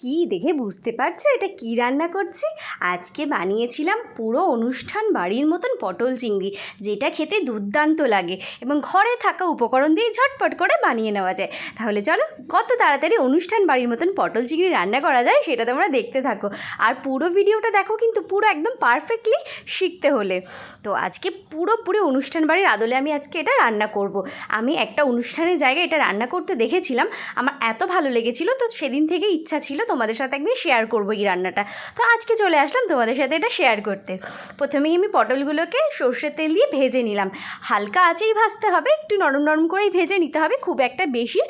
কি দেখে বুঝতে পারছো এটা কি রান্না করছি? আজকে বানিয়েছিলাম পুরো অনুষ্ঠান বাড়ির মতন পটল চিংড়ি, যেটা খেতে দুর্দান্ত লাগে এবং ঘরে থাকা উপকরণ দিয়ে ঝটপট করে বানিয়ে নেওয়া যায়। তাহলে চলো কত তাড়াতাড়ি অনুষ্ঠান বাড়ির মতন পটল চিংড়ি রান্না করা যায় সেটা তোমরা দেখতে থাকো, আর পুরো ভিডিওটা দেখো কিন্তু পুরো একদম পারফেক্টলি শিখতে হলে। তো আজকে পুরোপুরি অনুষ্ঠান বাড়ির আদলে আমি আজকে এটা রান্না করব। আমি একটা অনুষ্ঠানের জায়গায় এটা রান্না করতে দেখেছিলাম, আমার এত ভালো লেগেছিল, তো সেদিন থেকে ইচ্ছা ছিল তোমাদের সাথে একদিন শেয়ার করবো এই রান্নাটা। তো আজকে চলে আসলাম তোমাদের সাথে এটা শেয়ার করতে। প্রথমেই আমি পটলগুলোকে সর্ষের তেল দিয়ে ভেজে নিলাম। হালকা আঁচেই ভাজতে হবে, একটু নরম নরম করেই ভেজে নিতে হবে, খুব একটা বেশি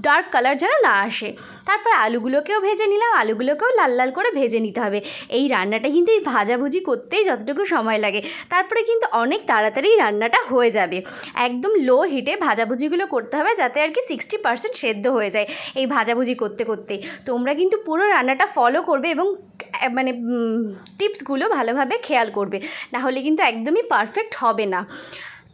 ডার্ক কালার যেন না আসে। তারপর আলুগুলোকেও ভেজে নিলাম, আলুগুলোকেও লাল লাল করে ভেজে নিতে হবে। এই রান্নাটা কিন্তু এই ভাজাভুজি করতেই যতটুকু সময় লাগে, তারপরে কিন্তু অনেক তাড়াতাড়ি রান্নাটা হয়ে যাবে। একদম লো হিটে ভাজাভুজিগুলো করতে হবে, যাতে আর কি 60% সেদ্ধ হয়ে যায় এই ভাজাভুজি করতে করতে। তোমরা কিন্তু পুরো রান্নাটা ফলো করবে এবং মানে টিপসগুলো ভালোভাবে খেয়াল করবে, না হলে কিন্তু একদমই পারফেক্ট হবে না।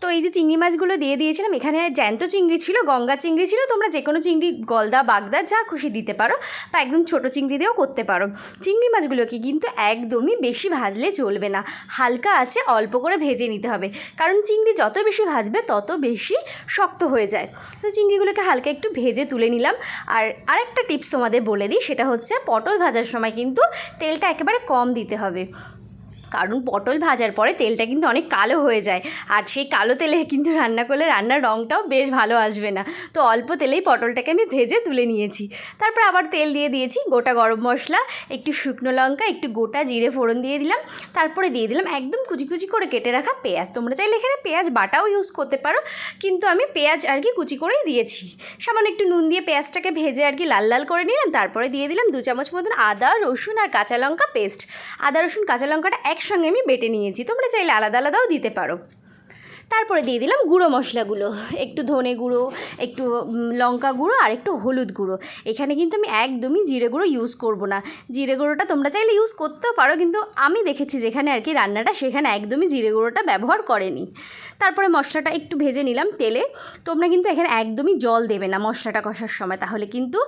তো এই যে চিংড়ি মাছগুলো দিয়ে দিয়েছিলাম, এখানে জ্যান্ত চিংড়ি ছিল, গঙ্গা চিংড়ি ছিল, তোমরা যে কোনো চিংড়ি গলদা বাগদা যা খুশি দিতে পারো, বা একদম ছোটো চিংড়ি দিয়েও করতে পারো। চিংড়ি মাছগুলোকে কিন্তু একদমই বেশি ভাজলে চলবে না, হালকা আছে অল্প করে ভেজে নিতে হবে, কারণ চিংড়ি যত বেশি ভাজবে তত বেশি শক্ত হয়ে যায়। তো চিংড়িগুলোকে হালকা একটু ভেজে তুলে নিলাম। আর আরেকটা টিপস তোমাদের বলে দিই, সেটা হচ্ছে পটল ভাজার সময় কিন্তু তেলটা একেবারে কম দিতে হবে, কারণ পটল ভাজার পরে তেলটা কিন্তু অনেক কালো হয়ে যায়, আর সেই কালো তেলে কিন্তু রান্না করলে রান্নার রঙটাও বেশ ভালো আসবে না। তো অল্প তেলেই পটলটাকে আমি ভেজে তুলে নিয়েছি। তারপর আবার তেল দিয়ে দিয়েছি, গোটা গরম মশলা, একটু শুকনো লঙ্কা, একটু গোটা জিরে ফোড়ন দিয়ে দিলাম। তারপরে দিয়ে দিলাম একদম কুচি কুচি করে কেটে রাখা পেঁয়াজ। তোমরা চাইলে এখানে পেঁয়াজ বাটাও ইউজ করতে পারো, কিন্তু আমি পেঁয়াজ আর কি কুচি করেই দিয়েছি। সামান্য একটু নুন দিয়ে পেঁয়াজটাকে ভেজে আর কি লাল লাল করে নিলাম। তারপরে দিয়ে দিলাম 2 চামচ মতন আদা রসুন আর কাঁচা লঙ্কা পেস্ট। আদা রসুন কাঁচা লঙ্কাটা একসঙ্গে আমি বেটে নিয়েছি, তোমরা চাইলে আলাদা আলাদাও দিতে পারো। তারপরে দিয়ে দিলাম গুঁড়ো মশলাগুলো, একটু ধনে গুঁড়ো, একটু লঙ্কা গুঁড়ো আর একটু হলুদ গুঁড়ো। এখানে কিন্তু আমি একদমই জিরে গুঁড়ো ইউজ করব না। জিরে গুঁড়োটা তোমরা চাইলে ইউজ করতেও পারো, কিন্তু আমি দেখেছি যেখানে আর কি রান্নাটা, সেখানে একদমই জিরে গুঁড়োটা ব্যবহার করেনি। তারপরে মশলাটা একটু ভেজে নিলাম তেলে। তোমরা কিন্তু এখানে একদমই জল দেবে না মশলাটা কষার সময়, তাহলে কিন্তু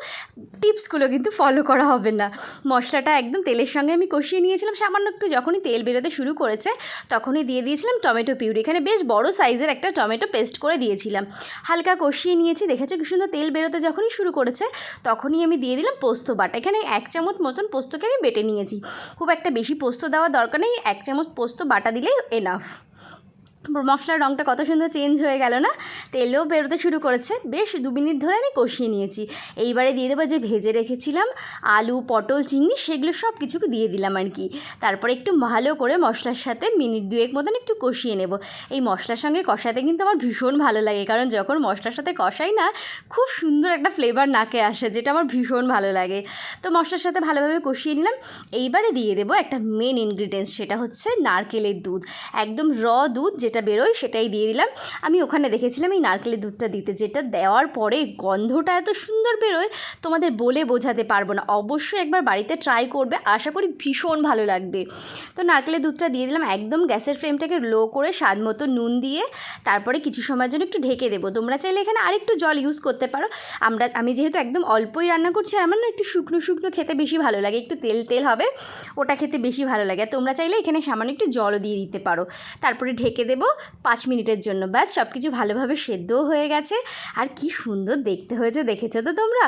টিপসগুলো কিন্তু ফলো করা হবে না। মশলাটা একদম তেলের সঙ্গে আমি কষিয়ে নিয়েছিলাম। সামান্য একটু যখনই তেল বেরোতে শুরু করেছে তখনই দিয়ে দিয়েছিলাম টমেটো পিউরি। এখানে বেশ বড় সাইজের একটা টমেটো পেস্ট করে দিয়েছিলাম। হালকা কষিয়ে নিয়েছি, দেখেছো কি সুন্দর তেল বেরোতে যখনই শুরু করেছে তখনই আমি দিয়ে দিলাম পোস্ত বাটা। এখানে 1 চামচ মতন পোস্তকে আমি বেটে নিয়েছি, খুব একটা বেশি পোস্ত দেওয়ার দরকার নেই, 1 চামচ পোস্ত বাটা দিলেই এনাফ। মশলার রঙটা কত সুন্দর চেঞ্জ হয়ে গেল না, তেলেও বেরোতে শুরু করেছে। বেশ 2 মিনিট ধরে আমি কষিয়ে নিয়েছি। এইবারে দিয়ে দেবো যে ভেজে রেখেছিলাম আলু পটল চিংড়ি, সেগুলো সব কিছুকে দিয়ে দিলাম আর কি। তারপরে একটু ভালো করে মশলার সাথে মিনিট 2 মতন একটু কষিয়ে নেব। এই মশলার সঙ্গে কষাতে কিন্তু আমার ভীষণ ভালো লাগে, কারণ যখন মশলার সাথে কষাই না, খুব সুন্দর একটা ফ্লেভার নাকে আসে, যেটা আমার ভীষণ ভালো লাগে। তো মশলার সাথে ভালোভাবে কষিয়ে নিলাম। এইবারে দিয়ে দেবো একটা মেন ইনগ্রিডিয়েন্টস, সেটা হচ্ছে নারকেলের দুধ। একদম র দুধ যেটা বেরোয় সেটাই দিয়ে দিলাম। আমি ওখানে দেখেছিলাম এই নারকেলের দুধটা দিতে, যেটা দেওয়ার পরে গন্ধটা এত সুন্দর বেরোয় তোমাদের বলে বোঝাতে পারবো না। অবশ্যই একবার বাড়িতে ট্রাই করবে, আশা করি ভীষণ ভালো লাগবে। তো নারকেলের দুধটা দিয়ে দিলাম, একদম গ্যাসের ফ্লেমটাকে লো করে স্বাদ মতো নুন দিয়ে তারপরে কিছু সময়ের জন্য একটু ঢেকে দেবো। তোমরা চাইলে এখানে আরেকটু জল ইউজ করতে পারো। আমি যেহেতু একদম অল্পই রান্না করছি, আর আমার না একটু শুকনো শুকনো খেতে বেশি ভালো লাগে, একটু তেল তেল হবে, ওটা খেতে বেশি ভালো লাগে। তোমরা চাইলে এখানে সামান্য একটু জলও দিয়ে দিতে পারো। তারপরে ঢেকে দেবো 5 মিনিটের জন্য। ব্যাস, সব কিছু ভালোভাবে সেদ্ধও হয়ে গেছে, আর কি সুন্দর দেখতে হয়েছে দেখেছো তো তোমরা।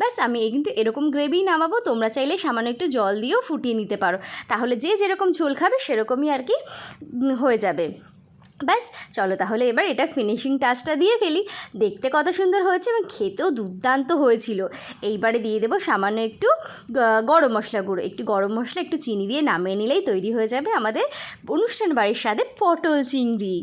ব্যাস, আমি কিন্তু এরকম গ্রেভি নামাবো। তোমরা চাইলে সামান্য একটু জল দিয়েও ফুটিয়ে নিতে পারো, তাহলে যে যেরকম ঝোল খাবে সেরকমই আর কি হয়ে যাবে। ব্যাস, চলো তাহলে এবার এটা ফিনিশিং টাচটা দিয়ে ফেলি। দেখতে কত সুন্দর হয়েছে এবং খেতেও দুর্দান্ত হয়েছিল। এইবারে দিয়ে দেবো সামান্য একটু গরম মশলা গুঁড়ো, একটু গরম মশলা একটু চিনি দিয়ে নামিয়ে নিলেই তৈরি হয়ে যাবে আমাদের অনুষ্ঠান বাড়ির স্বাদে পটল চিংড়ি।